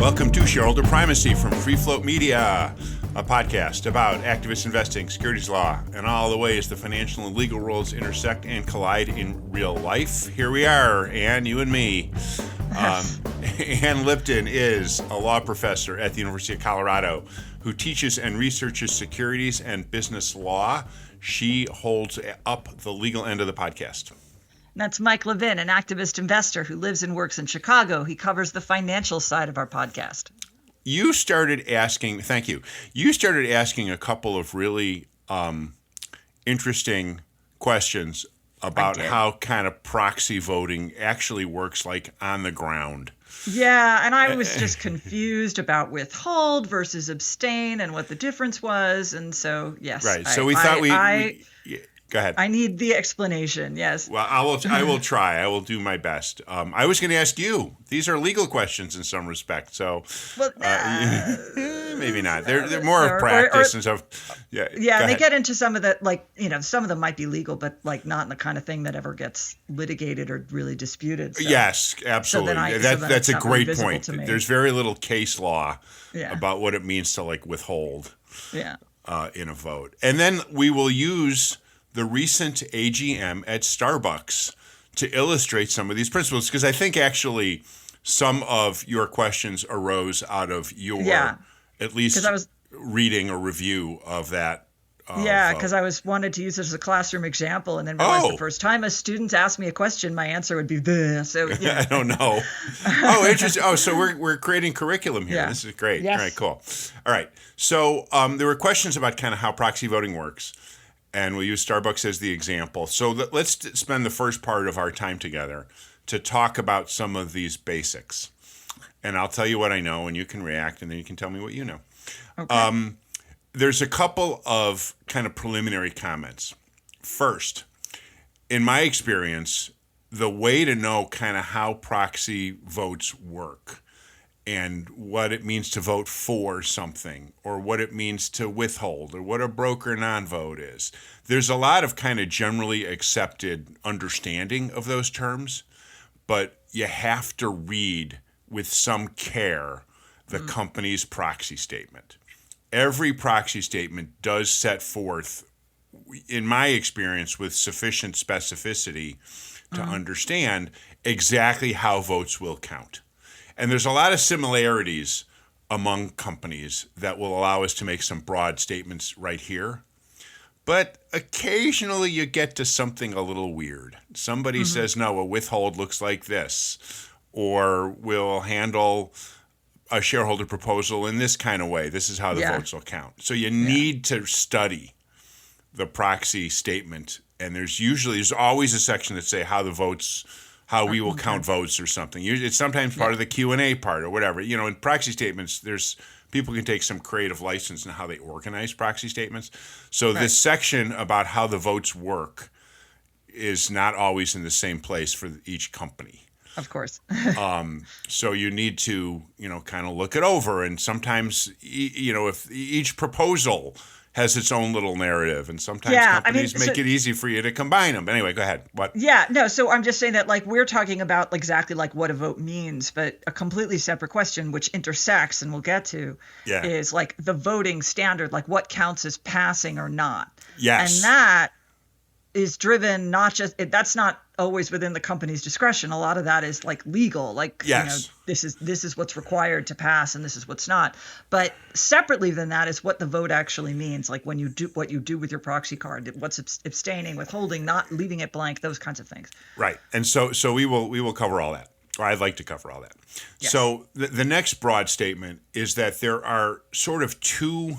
Welcome to Shareholder Primacy from Free Float Media, a podcast about activist investing, securities law, and all the ways the financial and legal worlds intersect and collide in real life. Here we are, Ann, you and me. Ann Lipton is a law professor at the University of Colorado who teaches and researches securities and business law. She holds up the legal end of the podcast. That's Mike Levin, an activist investor who lives and works in Chicago. He covers the financial side of our podcast. You started asking a couple of really interesting questions about how kind of proxy voting actually works, like on the ground. Yeah, and I was just confused about withhold versus abstain and what the difference was. And so, yes. Right. So we thought we go ahead. I need the explanation. Yes. Well, I will try. I will do my best. I was going to ask you. These are legal questions in some respect. So maybe not. They're more of practice and stuff. Yeah. Yeah. They get into some of that, some of them might be legal, but not in the kind of thing that ever gets litigated or really disputed. So. Yes, absolutely. That's a great point. There's very little case law about what it means to withhold in a vote. And then we will use the recent AGM at SBUX to illustrate some of these principles, because I think actually some of your questions arose out of your at least reading or review of that. Because I wanted to use it as a classroom example, and then realized the first time a student asked me a question, my answer would be this. So I don't know. Interesting. So we're creating curriculum here. Yeah. This is great. Yes. All right, cool. All right. So there were questions about kind of how proxy voting works. And we'll use SBUX as the example. So let's spend the first part of our time together to talk about some of these basics. And I'll tell you what I know, and you can react, and then you can tell me what you know. Okay. There's a couple of kind of preliminary comments. First, in my experience, the way to know kind of how proxy votes work and what it means to vote for something, or what it means to withhold, or what a broker non-vote is. There's a lot of kind of generally accepted understanding of those terms, but you have to read with some care the company's proxy statement. Every proxy statement does set forth, in my experience, with sufficient specificity to understand exactly how votes will count. And there's a lot of similarities among companies that will allow us to make some broad statements right here. But occasionally you get to something a little weird. Somebody says, no, a withhold looks like this, or we'll handle a shareholder proposal in this kind of way. This is how the votes will count. So you need to study the proxy statement. And there's always a section that say how we will count votes or something. It's sometimes part of the Q&A part or whatever. In proxy statements, people can take some creative license in how they organize proxy statements. So this section about how the votes work is not always in the same place for each company. Of course. So you need to, kind of look it over. And sometimes, if each proposal has its own little narrative, and sometimes companies make it easy for you to combine them. But anyway, go ahead. What? Yeah, no, so I'm just saying that we're talking about exactly what a vote means, but a completely separate question which intersects, and we'll get to, is the voting standard, what counts as passing or not. Yes. And that is driven that's not always within the company's discretion. A lot of that is legal, this is what's required to pass and this is what's not. But separately than that is what the vote actually means, when you do what you do with your proxy card, what's abstaining, withholding, not leaving it blank, those kinds of things. Right. And so we will cover all that, or I'd like to cover all that. Yes. So the next broad statement is that there are sort of two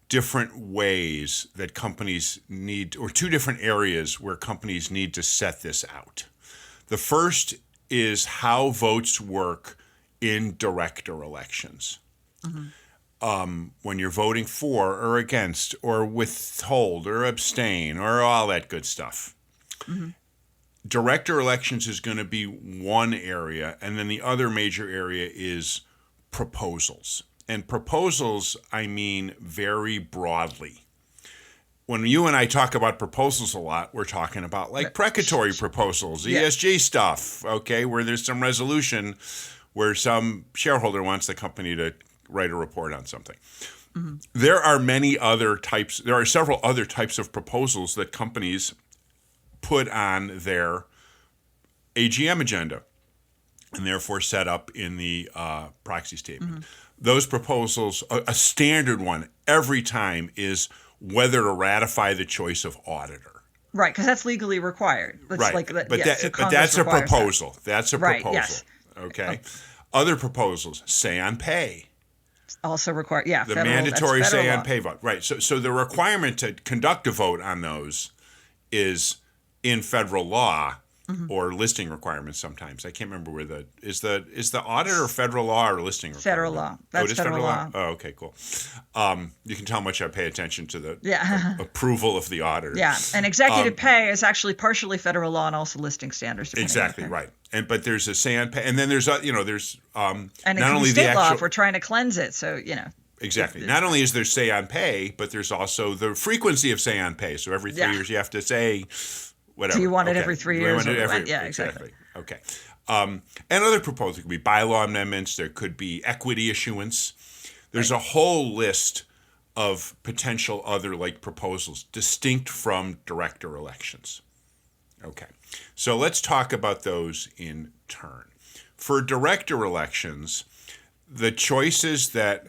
different ways that companies need, or two different areas where companies need to set this out. The first is how votes work in director elections. When you're voting for or against or withhold or abstain or all that good stuff. Director elections is going to be one area, and then the other major area is proposals. And proposals, I mean very broadly. When you and I talk about proposals a lot, we're talking about precatory proposals, ESG stuff, okay, where there's some resolution where some shareholder wants the company to write a report on something. Mm-hmm. There are several other types of proposals that companies put on their AGM agenda and therefore set up in the proxy statement. Mm-hmm. Those proposals, a standard one every time, is whether to ratify the choice of auditor. Right, because that's legally required. Right, but that's a proposal. That's a proposal. Yes. Okay. Other proposals, say on pay. Also required, the mandatory say on pay vote. Right. So the requirement to conduct a vote on those is in federal law. Mm-hmm. Or listing requirements sometimes. I can't remember where is the auditor federal law or listing requirement? Federal law. That's federal law. Oh, okay, cool. You can tell how much I pay attention to the approval of the auditor. Yeah, and executive pay is actually partially federal law and also listing standards. Exactly right. But there's a say on pay, and then there's and not only the actual law if we're trying to cleanse it. So Exactly. Not only is there say on pay, but there's also the frequency of say on pay. So every 3 years you have to say. Whatever. Do you want it every 3 years? Exactly. Okay. And other proposals could be bylaw amendments. There could be equity issuance. There's a whole list of potential other proposals distinct from director elections. Okay. So let's talk about those in turn. For director elections, the choices that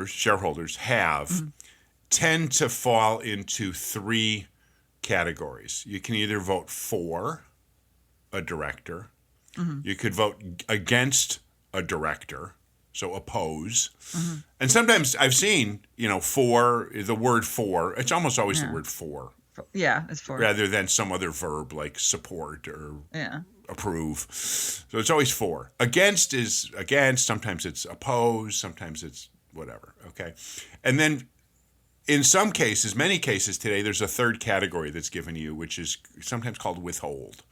shareholders have tend to fall into 3 categories. You can either vote for a director, you could vote against a director, so oppose, and sometimes I've seen, for, the word for, it's almost always the word for. Yeah, it's for. Rather than some other verb like support or approve. So it's always for. Against is against, sometimes it's oppose, sometimes it's whatever, okay? And then in some cases, many cases today, there's a third category that's given you, which is sometimes called withhold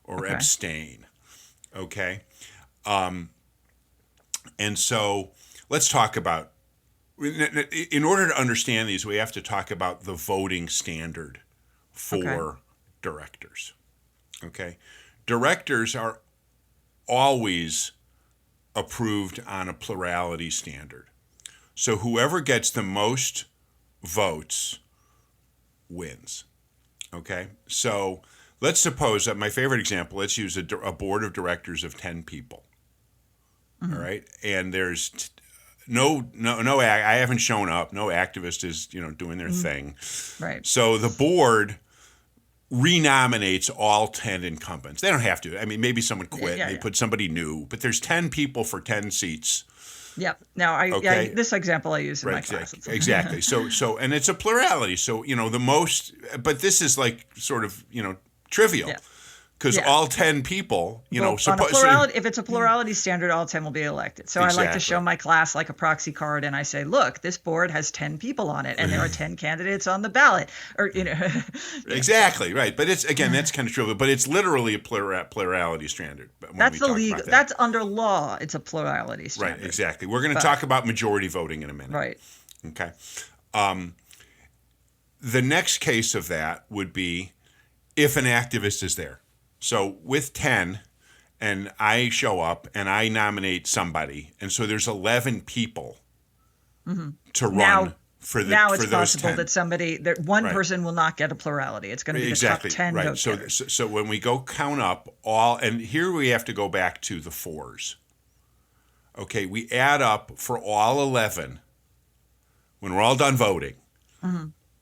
or abstain. Okay? And so let's talk about, in order to understand these, we have to talk about the voting standard for directors. Okay? Directors are always approved on a plurality standard. So whoever gets the most votes wins. Okay? So let's suppose that my favorite example, let's use a board of directors of 10 people. All right? And there's I haven't shown up. No activist is, doing their thing. Right. So the board renominates all 10 incumbents. They don't have to. I mean, maybe someone quit. They put somebody new. But there's 10 people for 10 seats. Yep. Now, this example I use in my class. Exactly. So, and it's a plurality. So, the most, but this is sort of, trivial. Because all 10 people, if it's a plurality standard, all 10 will be elected. So exactly. I like to show my class a proxy card, and I say, look, this board has 10 people on it, and there are 10 candidates on the ballot. Or Exactly, right. But it's, again, that's kind of trivial, but it's literally a plurality standard. That's the legal. That's under law. It's a plurality standard. Right, exactly. We're going to talk about majority voting in a minute. Right. Okay. The next case of that would be if an activist is there. So with 10, and I show up and I nominate somebody, and so there's 11 people to run for the now it's for those possible 10. that one person will not get a plurality. It's going to be the top 10 vote getters. So when we go count up all, and here we have to go back to the fours. Okay, we add up for all 11. When we're all done voting,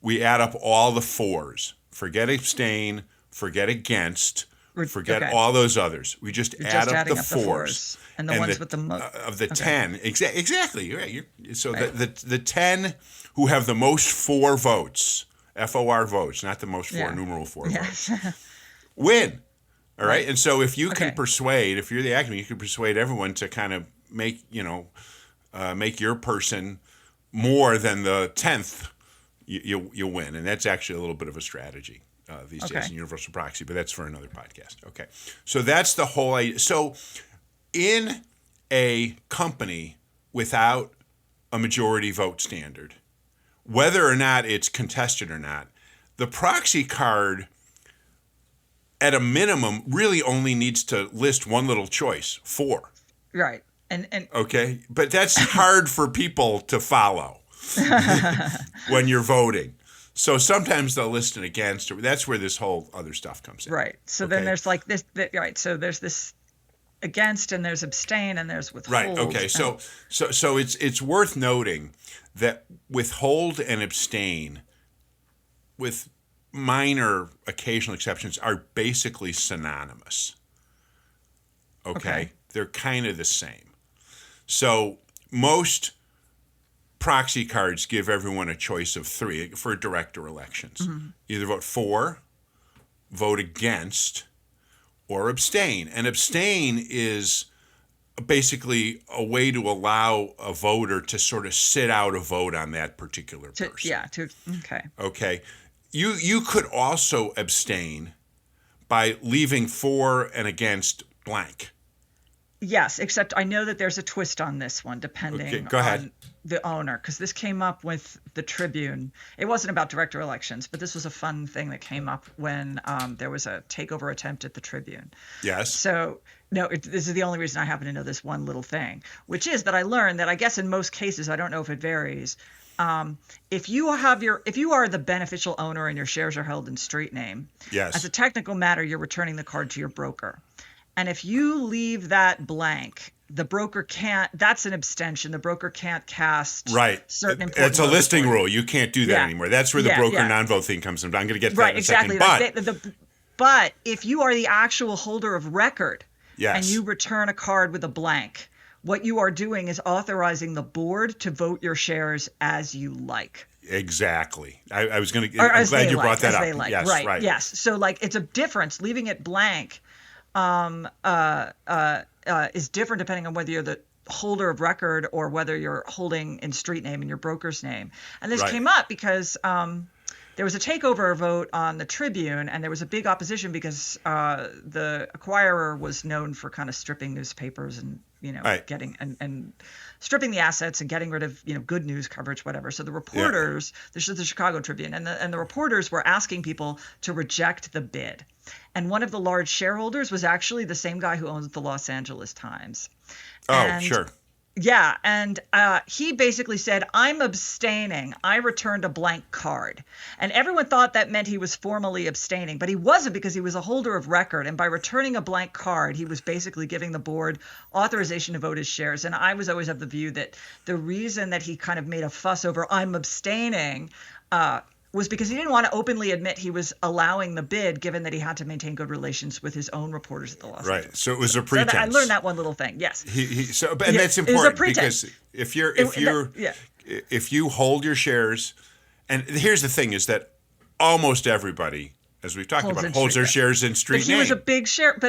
we add up all the fours. Forget abstain, forget against. Forget all those others. We just add up the fours. And the ones with the most. Of the 10. Exactly. Right. The 10 who have the most for votes, FOR votes, not the most for, numeral 4 votes, win. All right. And so if you can persuade, if you're the academy, you can persuade everyone to kind of make your person more than the 10th, you win. And that's actually a little bit of a strategy. These days in universal proxy, but that's for another podcast. Okay. So that's the whole idea. So in a company without a majority vote standard, whether or not it's contested or not, the proxy card at a minimum, really only needs to list one little choice, for. Right. And okay, but that's hard for people to follow when you're voting. So sometimes they'll list an against. That's where this whole other stuff comes in. Right. So then there's like this. Right. So there's this against, and there's abstain, and there's withhold. Right. Okay. So it's worth noting that withhold and abstain, with minor occasional exceptions, are basically synonymous. Okay. They're kind of the same. So most proxy cards give everyone a choice of 3 for director elections. Mm-hmm. Either vote for, vote against, or abstain. And abstain is basically a way to allow a voter to sort of sit out a vote on that particular person. Okay. You could also abstain by leaving for and against blank. Yes, except I know that there's a twist on this one, depending on the owner, because this came up with the Tribune. It wasn't about director elections, but this was a fun thing that came up when there was a takeover attempt at the Tribune. Yes. So, no, this is the only reason I happen to know this one little thing, which is that I learned that I guess in most cases, I don't know if it varies, if you are the beneficial owner and your shares are held in street name, yes, as a technical matter, you're returning the card to your broker. And if you leave that blank, the broker can't. That's an abstention. The broker can't cast certain important. It's a listing rule. You can't do that anymore. That's where the broker non-vote thing comes in. I'm going to get to that in a second. But if you are the actual holder of record, yes, and you return a card with a blank, what you are doing is authorizing the board to vote your shares as you like. Exactly. I was going to. I'm glad you brought that up. Yes, right. Yes. So it's a difference. Leaving it blank is different depending on whether you're the holder of record or whether you're holding in street name in your broker's name. And this came up because there was a takeover vote on the Tribune, and there was a big opposition because the acquirer was known for kind of stripping newspapers and getting and stripping the assets and getting rid of good news coverage, whatever. So the reporters, this is the Chicago Tribune, and the reporters were asking people to reject the bid. And one of the large shareholders was actually the same guy who owns the Los Angeles Times. Sure. Yeah, and he basically said, I'm abstaining. I returned a blank card. And everyone thought that meant he was formally abstaining, but he wasn't, because he was a holder of record. And by returning a blank card, he was basically giving the board authorization to vote his shares. And I was always of the view that the reason that he kind of made a fuss over I'm abstaining was because he didn't want to openly admit he was allowing the bid, given that he had to maintain good relations with his own reporters at the Los Angeles. Right. So it was a pretense. So I learned that one little thing. Yes. And that's important, because if you hold your shares, and here's the thing, is that almost everybody, as we've talked about, holds their shares in street name. But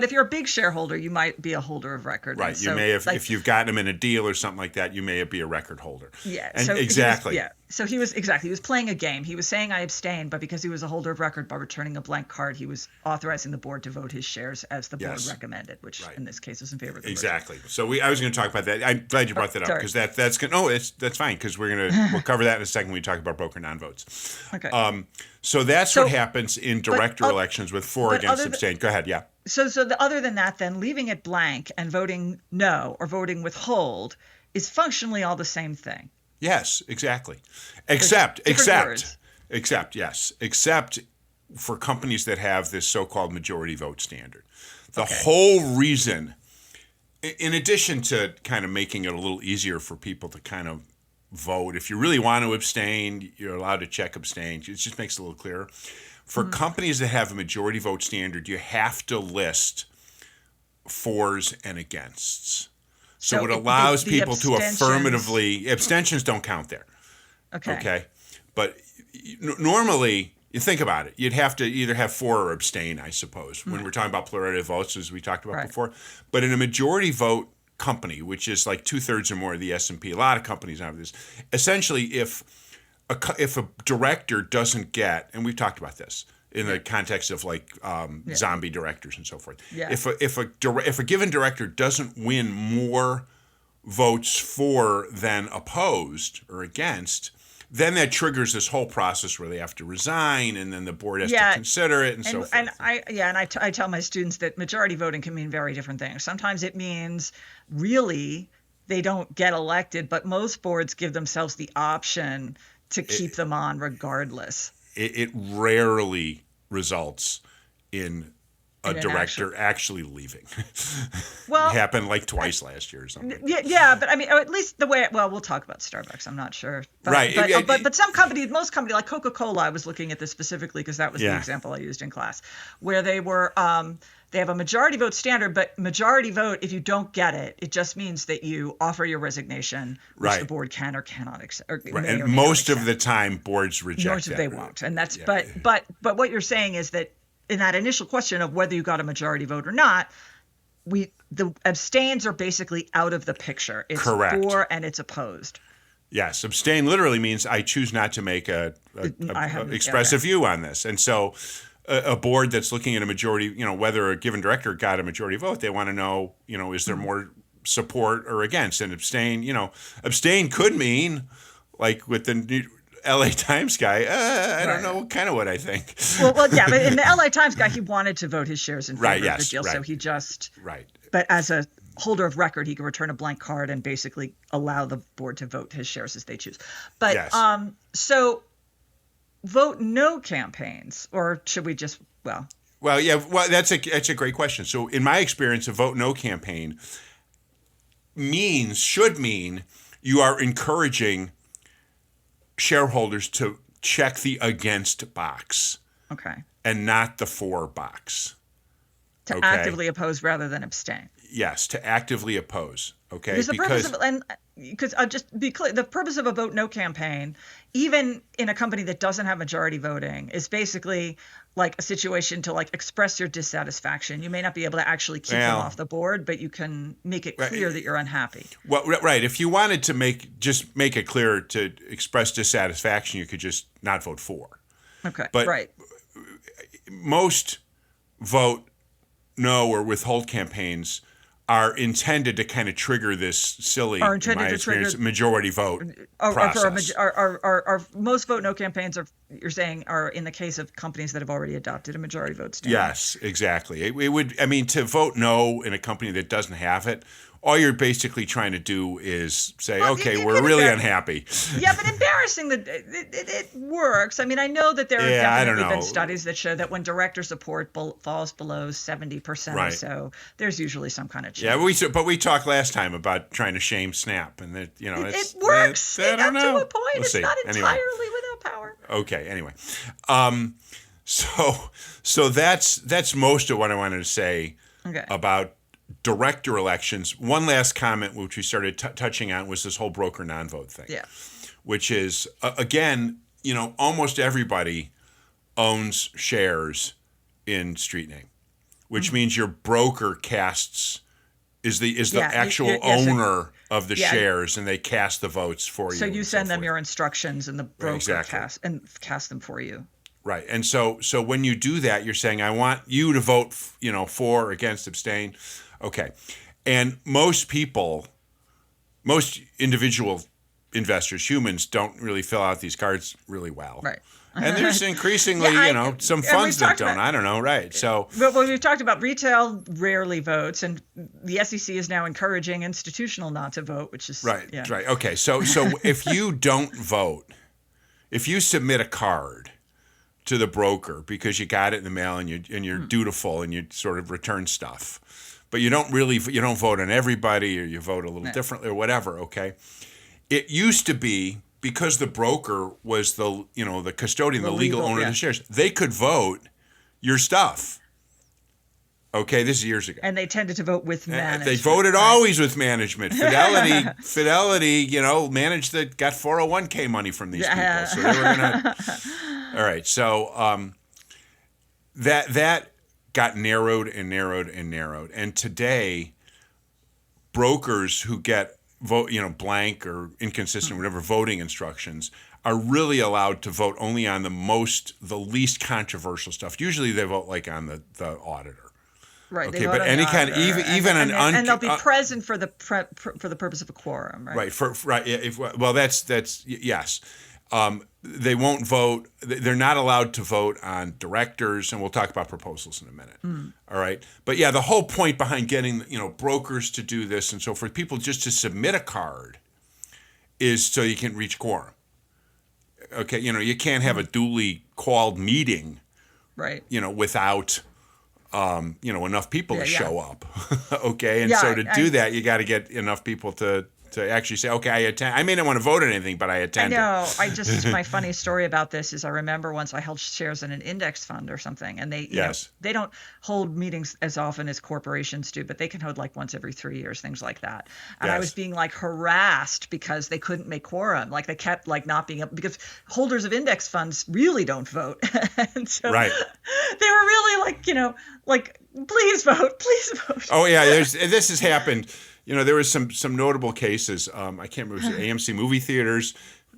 if you're a big shareholder, you might be a holder of record. Right. You may have, if you've gotten them in a deal or something like that, you may be a record holder. Yeah. And exactly. So he was playing a game. He was saying I abstained, but because he was a holder of record, by returning a blank card, he was authorizing the board to vote his shares as the board recommended, which in this case is in favor of the exactly. Board. So I was going to talk about that. I'm glad you brought that up, because that's good. No, that's fine, because we'll cover that in a second when we talk about broker non-votes. Okay. So that's what happens in director elections with for, against, abstain. Go ahead. Yeah. So other than that, then leaving it blank and voting no or voting withhold is functionally all the same thing. Yes, exactly. Except for companies that have this so-called majority vote standard. The whole reason, in addition to kind of making it a little easier for people to kind of vote, if you really want to abstain, you're allowed to check abstain. It just makes it a little clearer. For companies that have a majority vote standard, you have to list fors and againsts. So it allows people to affirmatively, abstentions don't count there. Okay. But normally, you think about it, you'd have to either have for or abstain, I suppose, when we're talking about plurality of votes, as we talked about before. But in a majority vote company, which is like 2/3 or more of the S&P, a lot of companies have this. Essentially, if a director doesn't get, and we've talked about this in the context of zombie directors and so forth. Yeah. If a given director doesn't win more votes for than opposed or against, then that triggers this whole process where they have to resign, and then the board has to consider it, and so forth. And I tell my students that majority voting can mean very different things. Sometimes it means really they don't get elected, but most boards give themselves the option to keep them on regardless. It rarely results in a director actually leaving. Well, it happened like twice last year or something. Yeah, but I mean, at least the way. Well, we'll talk about Starbucks. I'm not sure, right? But some companies, most companies, like Coca-Cola, I was looking at this specifically because that was the example I used in class, where they were. They have a majority vote standard, but majority vote, if you don't get it, it just means that you offer your resignation, which the board can or cannot accept. And most of the time, boards reject that. They won't, and that's. But what you're saying is that in that initial question of whether you got a majority vote or not, the abstains are basically out of the picture. It's correct. For and it's opposed. Yes, abstain literally means I choose not to make a expressive view on this, and so. A board that's looking at a majority, whether a given director got a majority vote, they want to know, is there more support or against? And abstain could mean, like with the new LA Times guy, I don't know kind of what I think. Well, yeah, but in the LA Times guy, he wanted to vote his shares in favor of the deal, so he just But as a holder of record, he could return a blank card and basically allow the board to vote his shares as they choose. But so. Vote no campaigns, or should we just that's a great question. So in my experience, a vote no campaign should mean you are encouraging shareholders to check the against box, and not the for box. To actively oppose rather than abstain. Yes, to actively oppose. Okay, because just be clear, the purpose of a vote no campaign, even in a company that doesn't have majority voting, is basically like a situation to like express your dissatisfaction. You may not be able to actually keep them off the board, but you can make it clear that you're unhappy. Well, right. If you wanted to make it clear to express dissatisfaction, you could just not vote for. Okay. But most vote no or withhold campaigns are intended to kind of trigger this silly, in my experience, majority vote process. Most vote no campaigns you're saying are in the case of companies that have already adopted a majority vote standard? Yes, exactly. It would, to vote no in a company that doesn't have it, all you're basically trying to do is say, we're really unhappy. Yeah, but embarrassing that it works. I mean, I know that there have definitely been studies that show that when director support falls below 70% or so, there's usually some kind of change. Yeah, but we talked last time about trying to shame Snap, and that it works. I don't know. To a point, it's not entirely without power. Okay. Anyway, so that's most of what I wanted to say about director elections. One last comment, which we started touching on, was this whole broker non-vote thing. Yeah. Which is, again, almost everybody owns shares in Street Name, which means your broker is the actual owner of the shares, and they cast the votes for you. So you send them your instructions, and the broker cast them for you. Right. And so when you do that, you're saying, I want you to vote, for, against, abstain. Okay. And most individual investors, humans, don't really fill out these cards really well. Right. And there's increasingly, some funds that don't. I don't know. Right. So. But we've talked about retail rarely votes, and the SEC is now encouraging institutional not to vote, which is. Right. Yeah. Right. Okay. So if you don't vote, if you submit a card to the broker because you got it in the mail and you're dutiful and you sort of return stuff, but you don't vote on everybody, or you vote a little differently or whatever. Okay. It used to be, because the broker was the custodian, the legal owner of the shares, they could vote your stuff. Okay, this is years ago. And they tended to vote with management. They voted always with management. Fidelity, managed got 401k money from these people. So they were gonna. All right, so that got narrowed and narrowed and narrowed, and today, brokers who get blank or inconsistent, whatever voting instructions, are really allowed to vote only on the least controversial stuff. Usually, they vote like on the auditor. Right. Okay, but any kind, and they'll be present for the purpose of a quorum, right? Right. That's yes. They won't vote. They're not allowed to vote on directors, and we'll talk about proposals in a minute. All right. But yeah, the whole point behind getting, brokers to do this and so forth, people just to submit a card is so you can reach quorum. Okay. You can't have a duly called meeting, right? Without, enough people to show up. Okay. And so to do that, you got to get enough people to actually say, okay, I attend. I may not want to vote on anything, but I attended. I know. My funny story about this is I remember once I held shares in an index fund or something, and they don't hold meetings as often as corporations do, but they can hold like once every 3 years, things like that. And I was being like harassed because they couldn't make quorum. Like they kept like not being able, because holders of index funds really don't vote. And so they were really like, please vote. Oh yeah. This has happened. There was some notable cases. I can't remember. AMC movie theaters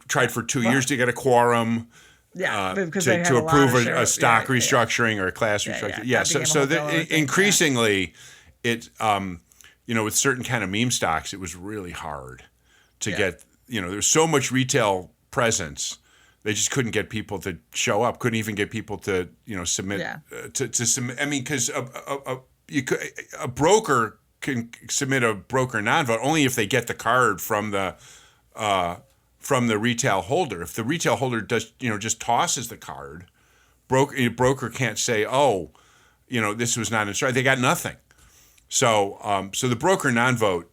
tried for 2 years to get a quorum. Because to approve a stock restructuring or a class restructuring. Yeah. So increasingly, it with certain kind of meme stocks, it was really hard to get. There's so much retail presence, they just couldn't get people to show up. Couldn't even get people to submit to submit. I mean, because a broker can submit a broker non-vote only if they get the card from the retail holder. If the retail holder does just tosses the card, broker can't say, this was not instructed. They got nothing. So the broker non-vote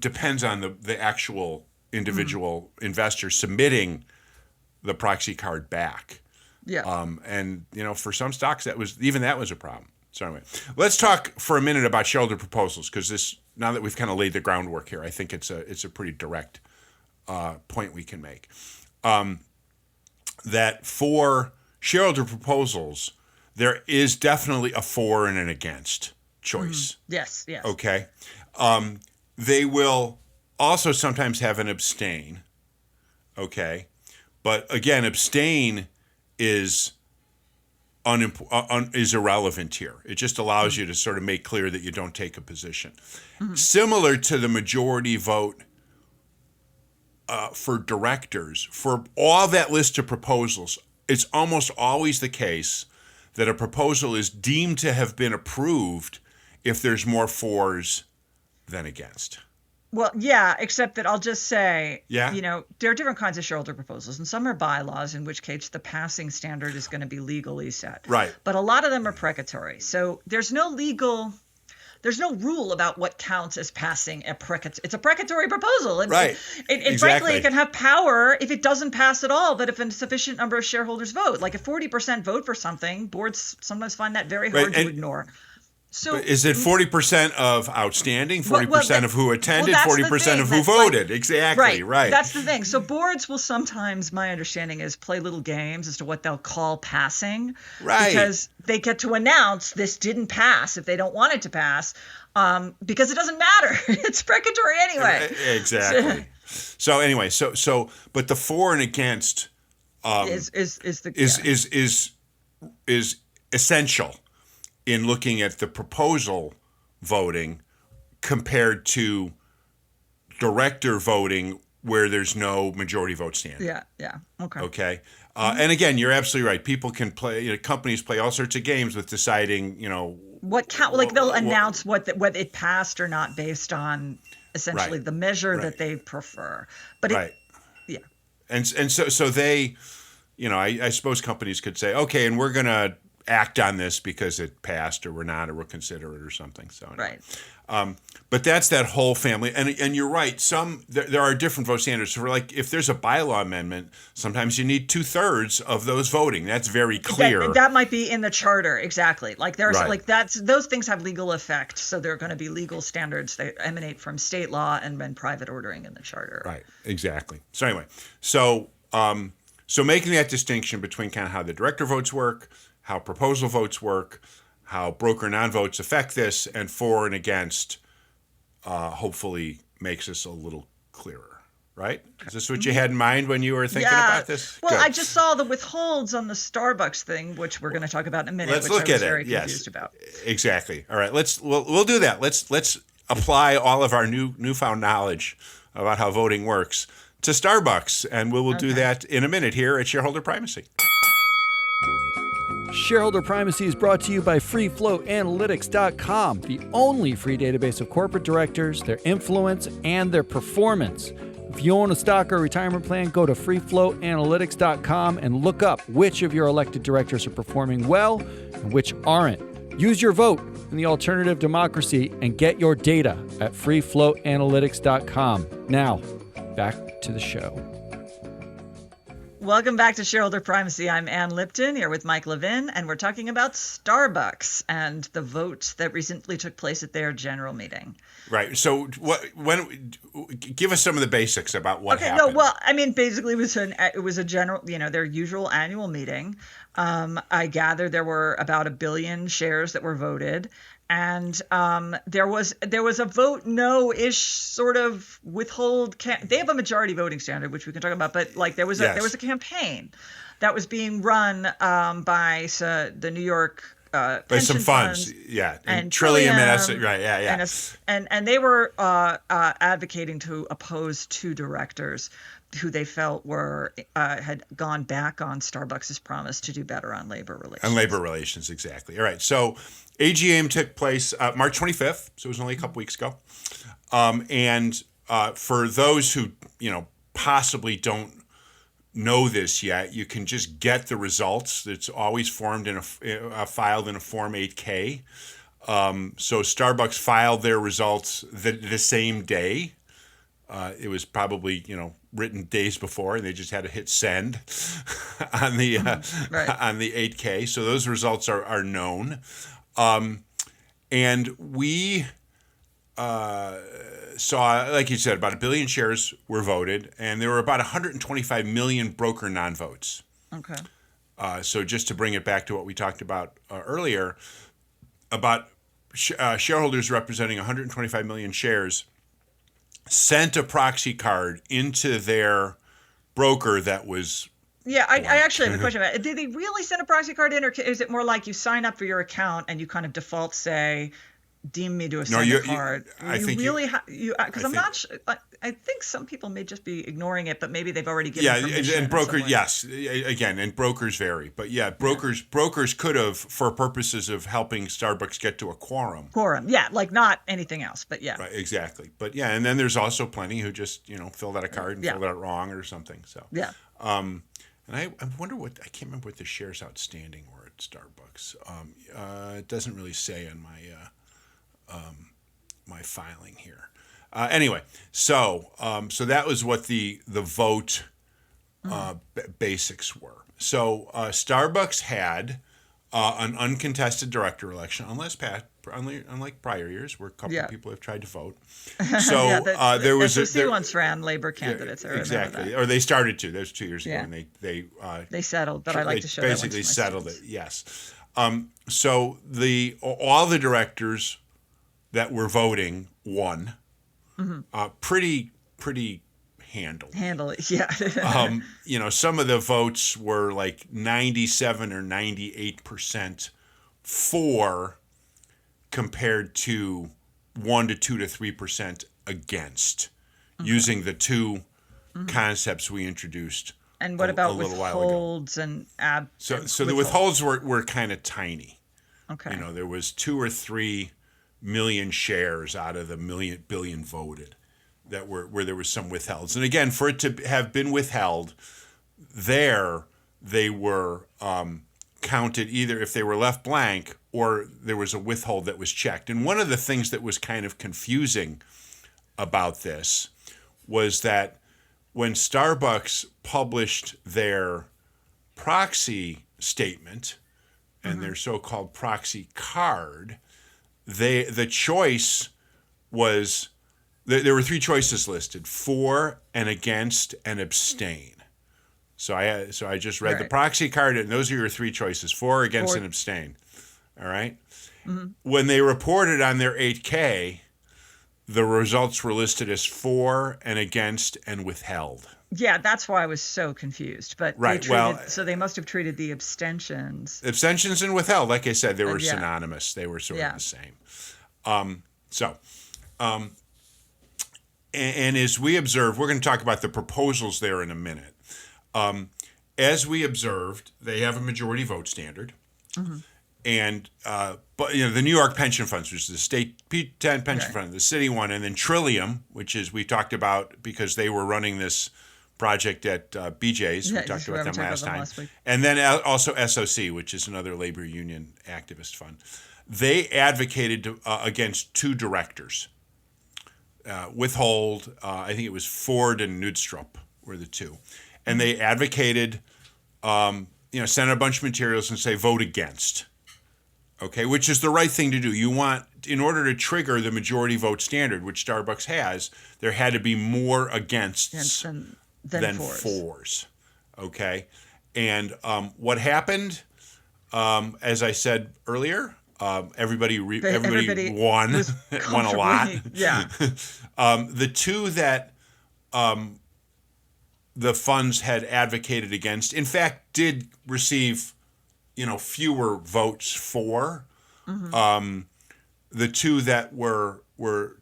depends on the actual individual investor submitting the proxy card back. And for some stocks that was a problem. So anyway, let's talk for a minute about shareholder proposals, because now that we've kind of laid the groundwork here, I think it's a pretty direct point we can make. That for shareholder proposals, there is definitely a for and an against choice. Yes. Okay. They will also sometimes have an abstain. Okay. But again, abstain is irrelevant here. It just allows you to sort of make clear that you don't take a position. Similar to the majority vote for directors, for all that list of proposals, it's almost always the case that a proposal is deemed to have been approved if there's more fors than against. Well, yeah, except that I'll just say, there are different kinds of shareholder proposals, and some are bylaws, in which case the passing standard is going to be legally set. Right. But a lot of them are precatory. So there's no rule about what counts as passing a precatory. It's a precatory proposal. And, right. And frankly, it can have power if it doesn't pass at all, but if a sufficient number of shareholders vote. Like if 40% vote for something, boards sometimes find that very hard to ignore. So is it 40% of outstanding, 40% of who attended, 40% of who voted? Exactly, right. That's the thing. So boards will sometimes, my understanding is, play little games as to what they'll call passing. Right. Because they get to announce this didn't pass if they don't want it to pass, because it doesn't matter. It's precatory anyway. Exactly. So anyway, but the for and against is essential in looking at the proposal voting compared to director voting where there's no majority vote standard. Yeah. Okay. And again, you're absolutely right. People can play, companies play all sorts of games with deciding, what count. Like they'll announce whether it passed or not based on essentially the measure that they prefer. But yeah. And so they, I suppose companies could say, okay, and we're going to act on this because it passed, or we're not, or we'll consider it, or something. So anyway. Right. But that's that whole family, and you're right. There are different vote standards. So like if there's a bylaw amendment, sometimes you need 2/3 of those voting. That's very clear. That might be in the charter, exactly. Like there's those things have legal effect, so there are going to be legal standards that emanate from state law and then private ordering in the charter. Right. Exactly. So anyway, so making that distinction between kind of how the director votes work, how proposal votes work, how broker non-votes affect this, and for and against, hopefully makes this a little clearer, right? Is this what you had in mind when you were thinking about this? Well, Good. I just saw the withholds on the StarBUX thing, which we're going to talk about in a minute. Let's look at it. Very confused about. Exactly. All right. We'll do that. Let's apply all of our newfound knowledge about how voting works to Starbucks, and we will do that in a minute here at Shareholder Primacy. Shareholder Primacy is brought to you by FreeFlowAnalytics.com, the only free database of corporate directors, their influence, and their performance. If you own a stock or retirement plan, go to FreeFlowAnalytics.com and look up which of your elected directors are performing well and which aren't. Use your vote in the alternative democracy and get your data at FreeFlowAnalytics.com. Now, back to the show. Welcome back to Shareholder Primacy. I'm Ann Lipton here with Mike Levin, and we're talking about Starbucks and the vote that recently took place at their general meeting. Right. So, give us some of the basics about what happened. No, well, I mean, basically, it was a general, their usual annual meeting. I gather there were about 1 billion shares that were voted. And there was a vote no-ish sort of withhold. They have a majority voting standard, which we can talk about. But like there was a campaign that was being run by the New York by some funds, and Trillium and and they were advocating to oppose 2 directors who they felt had gone back on Starbucks' promise to do better on labor relations. On labor relations, exactly. All right, so AGM took place March 25th, so it was only a couple weeks ago. And for those who possibly don't know this yet, you can just get the results. It's always formed filed in a Form 8K. So Starbucks filed their results the same day. It was probably written days before, and they just had to hit send on the on the 8K. So those results are known. And we saw, like you said, about 1 billion shares were voted, and there were about 125 million broker non-votes. Okay. So just to bring it back to what we talked about earlier, about shareholders representing 125 million shares sent a proxy card into their broker that was. Yeah, I actually have a question about it. Did they really send a proxy card in, or is it more like you sign up for your account and you kind of default say, deem me to a send a card? Because I'm not sure. I think some people may just be ignoring it, but maybe they've already given permission. Yeah, and brokers, yes. Again, and brokers vary. But brokers could have, for purposes of helping Starbucks get to a quorum. Yeah, like not anything else, but yeah. Right, exactly. But yeah, and then there's also plenty who just, filled out a card and filled it out wrong or something. So yeah. And I wonder I can't remember what the shares outstanding were at Starbucks. It doesn't really say on my filing here. Anyway, so that was what the vote basics were. So Starbucks had an uncontested director election, unlike prior years where a couple of people have tried to vote. So there was SBUX once ran labor candidates. Exactly, or they started to. That was 2 years ago, and they settled. But I like to show basically settled it. Yes. So all the directors that were voting won. Mm-hmm. Pretty handily. Yeah. Some of the votes were like 97 or 98% for, compared to 1 to 2 to 3% against, using the 2 concepts we introduced. And what about withholds and So the withholds were kind of tiny. Okay. There was 2 or 3 million shares out of the billion voted that where there was some withhelds. And again, for it to have been withheld, they were counted either if they were left blank or there was a withhold that was checked. And one of the things that was kind of confusing about this was that when Starbucks published their proxy statement and their so-called proxy card, the choice was, there were 3 choices listed: for and against and abstain. So I just read the proxy card, and those are your 3 choices: for, against, and abstain. All right. Mm-hmm. When they reported on their 8K, the results were listed as for and against and withheld. Yeah, that's why I was so confused. But so they must have treated the abstentions and withheld. Like I said, they were synonymous. They were sort of the same. And as we observed, we're going to talk about the proposals there in a minute. As we observed, they have a majority vote standard. Mm-hmm. And but the New York pension funds, which is the state P10 pension fund, the city one, and then Trillium, which is we talked about because they were running this project at BJ's. We talked about them last time. And then also SOC, which is another labor union activist fund. They advocated against two directors. Withhold, I think it was Ford and Knudstrup were the two. And they advocated, send a bunch of materials and say vote against. Okay, which is the right thing to do. You want, in order to trigger the majority vote standard, which Starbucks has, there had to be more againsts than fors. Okay, and what happened? As I said earlier, everybody won won a lot. Yeah. The two that the funds had advocated against, in fact, did receive fewer votes for. Mm-hmm. The two that were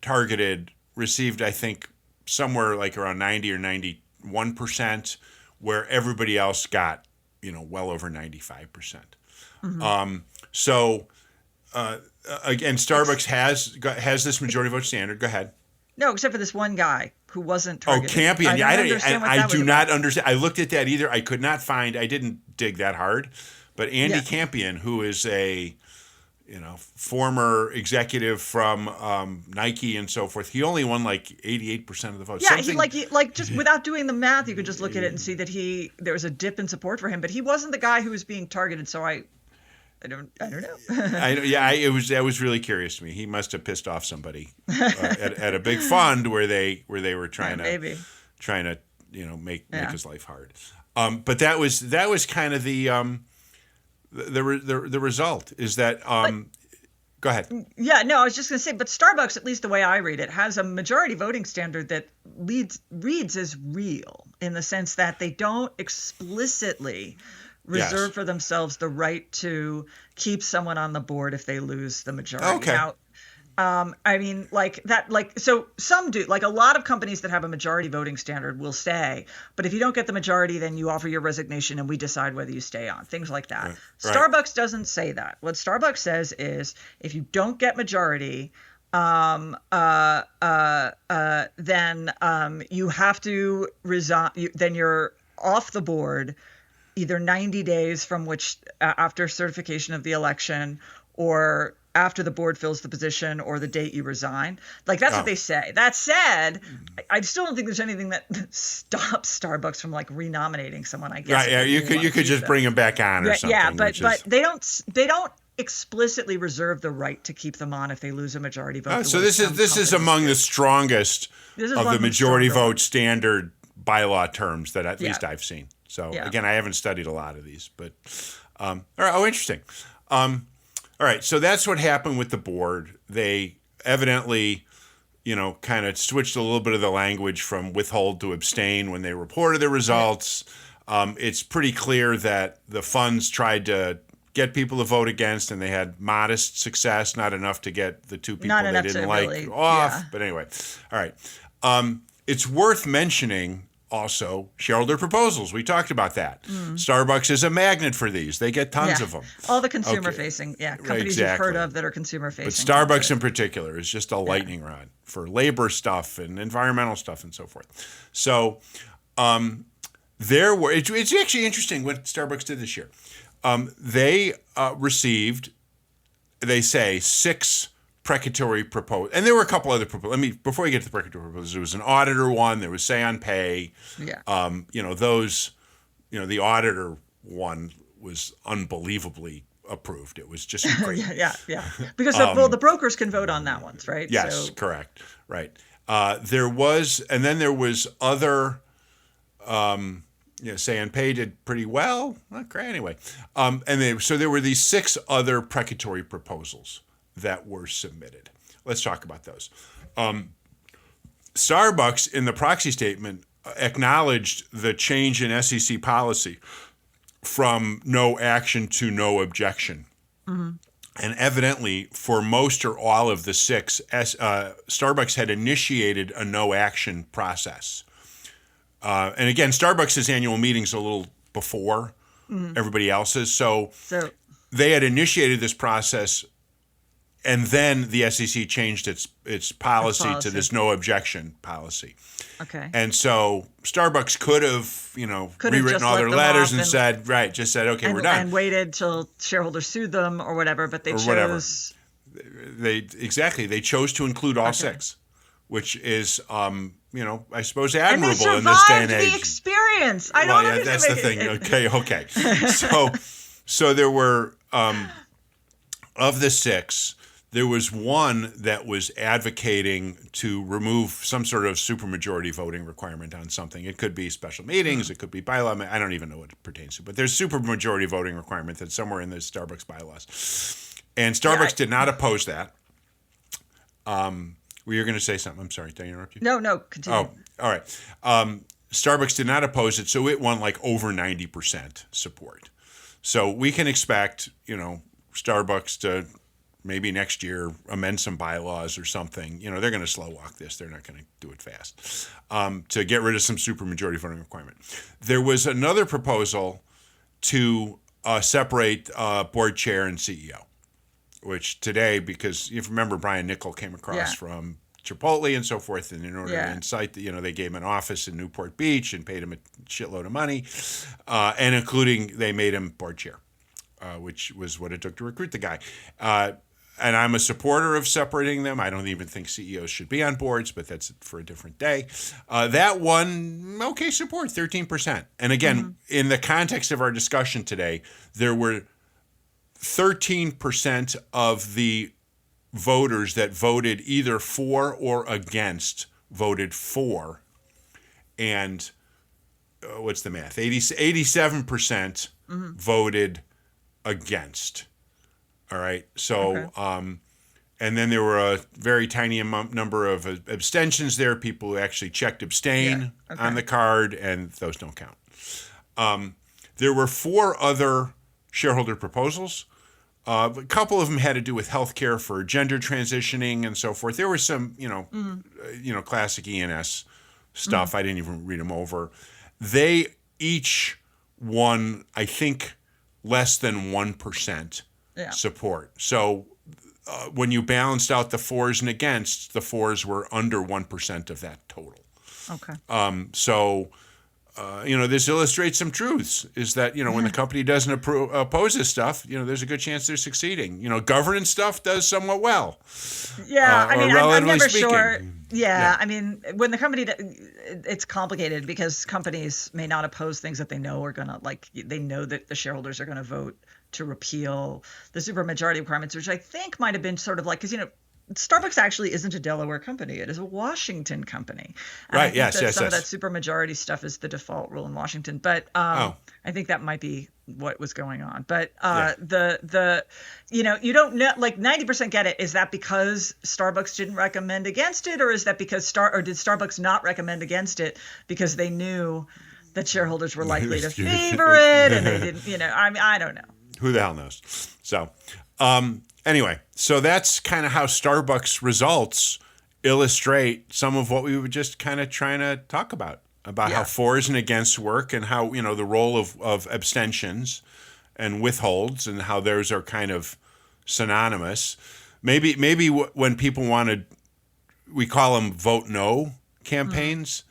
targeted received, I think, somewhere like around 90 or 91%, where everybody else got, well over 95%. Mm-hmm. So again, Starbucks has this majority vote standard. Go ahead. No, except for this one guy who wasn't targeted. Oh, Campion. I do not understand. I looked at that either. I could not find. I didn't dig that hard. But Andy Campion, who is a former executive from Nike and so forth, he only won like 88% of the votes. Yeah, he just without doing the math, you could just look at it and see that there was a dip in support for him, but he wasn't the guy who was being targeted. So I don't know. That was really curious to me. He must have pissed off somebody at a big fund where they were trying to make his life hard. But that was kind of the result is that go ahead. Yeah, no, I was just going to say, but Starbucks, at least the way I read it, has a majority voting standard that reads as real in the sense that they don't explicitly reserve for themselves the right to keep someone on the board if they lose the majority. Okay. Now, I mean, so some do, like a lot of companies that have a majority voting standard will say, but if you don't get the majority, then you offer your resignation and we decide whether you stay on, things like that. Right. Starbucks doesn't say that. What Starbucks says is if you don't get majority, then you have to resign, then you're off the board either 90 days from which after certification of the election or after the board fills the position or the date you resign. Like that's what they say. That said, I still don't think there's anything that stops Starbucks from like renominating someone, I guess. Right, yeah, you could just bring them back on or something. Yeah, but they don't explicitly reserve the right to keep them on if they lose a majority vote. So this is among the strongest of the majority vote standard bylaw terms that at least I've seen. So again, I haven't studied a lot of these, but all right. Oh, interesting. All right. So that's what happened with the board. They evidently, kind of switched a little bit of the language from withhold to abstain when they reported the results. It's pretty clear that the funds tried to get people to vote against, and they had modest success, not enough to get the two people they didn't like off. Yeah. But anyway, all right. It's worth mentioning also shareholder proposals. We talked about that. Starbucks is a magnet for these. They get tons of them. All the consumer-facing, companies you've heard of that are consumer-facing. But Starbucks in particular is just a lightning rod for labor stuff and environmental stuff and so forth. So it's actually interesting what Starbucks did this year. They received, they say, 6 precatory proposals. And there were a couple other proposals. Before you get to the precatory proposals, there was an auditor one, there was say on pay. Yeah. The auditor one was unbelievably approved. It was just great. Yeah. Because the brokers can vote on that one, right? Yes, correct. Right. There was other say on pay did pretty well. Not great anyway. So there were these 6 other precatory proposals that were submitted. Let's talk about those. Starbucks, in the proxy statement, acknowledged the change in SEC policy from no action to no objection. Mm-hmm. And evidently, for most or all of the 6, Starbucks had initiated a no-action process. And again, Starbucks' annual meeting's a little before everybody else's. So they had initiated this process, and then the SEC changed its policy to this no objection policy. Okay. And so Starbucks could have, rewritten all their letters and said, okay, we're done. And waited till shareholders sued them or whatever, but they chose. Whatever. They chose to include all 6, which is, I suppose admirable in this day and age. And they survived the experience. I don't understand. That's the thing. Okay. So there were, of the 6, there was one that was advocating to remove some sort of supermajority voting requirement on something. It could be special meetings, it could be bylaw. I don't even know what it pertains to, but there's supermajority voting requirement that's somewhere in the Starbucks bylaws. And Starbucks did not oppose that. Well, you're going to say something. I'm sorry. Did I interrupt you? No, continue. Oh, all right. Starbucks did not oppose it, so it won like over 90% support. So we can expect, Starbucks to maybe next year amend some bylaws or something. They're going to slow walk this. They're not going to do it fast to get rid of some supermajority voting requirement. There was another proposal to separate board chair and CEO, which today, because if you remember, Brian Nickel came across from Chipotle and so forth, and in order to incite, they gave him an office in Newport Beach and paid him a shitload of money, and including they made him board chair, which was what it took to recruit the guy. And I'm a supporter of separating them. I don't even think CEOs should be on boards, but that's for a different day. That won support, 13%. And again, in the context of our discussion today, there were 13% of the voters that voted either for or against voted for. And what's the math? 87% voted against. All right. So, and then there were a very tiny number of abstentions there, people who actually checked abstain on the card, and those don't count. There were 4 other shareholder proposals. A couple of them had to do with healthcare for gender transitioning and so forth. There was some, classic E&S stuff. I didn't even read them over. They each won, I think, less than 1% support. So when you balanced out the fors and against, the fors were under 1% of that total. Okay. This illustrates some truths, is that, when the company doesn't oppose this stuff, there's a good chance they're succeeding. Governance stuff does somewhat well. Yeah, I'm never speaking. sure. Yeah, I mean, when the company, it's complicated because companies may not oppose things that they know are going to, they know that the shareholders are going to vote to repeal the supermajority requirements, which I think might have been sort of because, Starbucks actually isn't a Delaware company. It is a Washington company. And right. I think yes. some of that supermajority stuff is the default rule in Washington. But I think that might be what was going on. But you don't know, 90% get it. Is that because Starbucks didn't recommend against it, or is that because did Starbucks not recommend against it because they knew that shareholders were likely to favor it and they didn't? I don't know. Who the hell knows? So. Anyway, so that's kind of how Starbucks results illustrate some of what we were just kind of trying to talk about how fors and against work, and how, the role of abstentions and withholds, and how those are kind of synonymous. Maybe when people we call them vote no campaigns.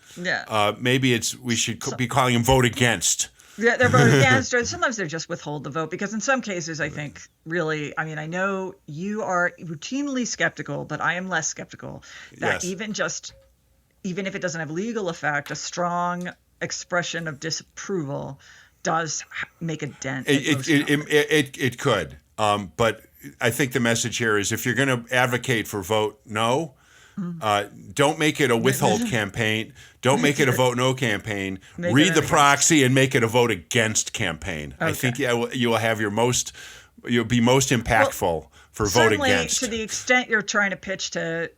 Maybe we should be calling them vote against. Yeah, they're voting against, or sometimes they're just withhold the vote, because in some cases, I think, really, I know you are routinely skeptical, but I am less skeptical that even if it doesn't have legal effect, a strong expression of disapproval does make a dent. It could, but I think the message here is, if you're going to advocate for vote no, don't make it a withhold campaign. Don't make it a vote no campaign. Read the proxy and make it a vote against campaign. Okay. I think you will have you'll be most impactful for vote against. To the extent you're trying to pitch to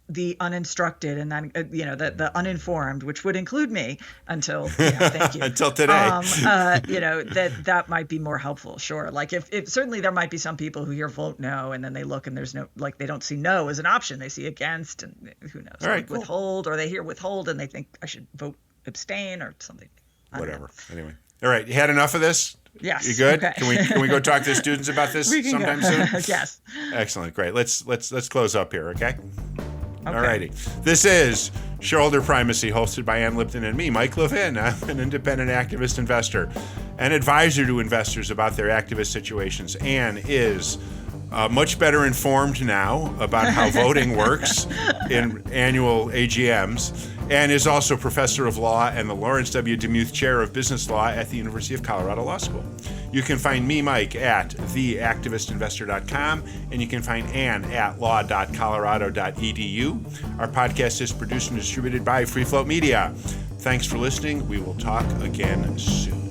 the uninstructed and then the uninformed, which would include me until thank you until today. That might be more helpful. Sure, like if certainly there might be some people who hear vote no and then they look and there's no, like, they don't see no as an option, they see against, and who knows, all right, cool. Withhold, or they hear withhold and they think I should vote abstain or something. Whatever. Anyway, all right, you had enough of this? Yes. You good? Okay. Can we go talk to the students about this sometime soon? Yes. Excellent. Great. Let's close up here, okay? All righty. This is Shareholder Primacy, hosted by Ann Lipton and me, Mike Levin. I'm an independent activist investor, an advisor to investors about their activist situations. Ann is much better informed now about how voting works in annual AGMs, and is also professor of law and the Lawrence W. Demuth Chair of Business Law at the University of Colorado Law School. You can find me, Mike, at theactivistinvestor.com, and you can find Ann at law.colorado.edu. Our podcast is produced and distributed by Free Float Media. Thanks for listening. We will talk again soon.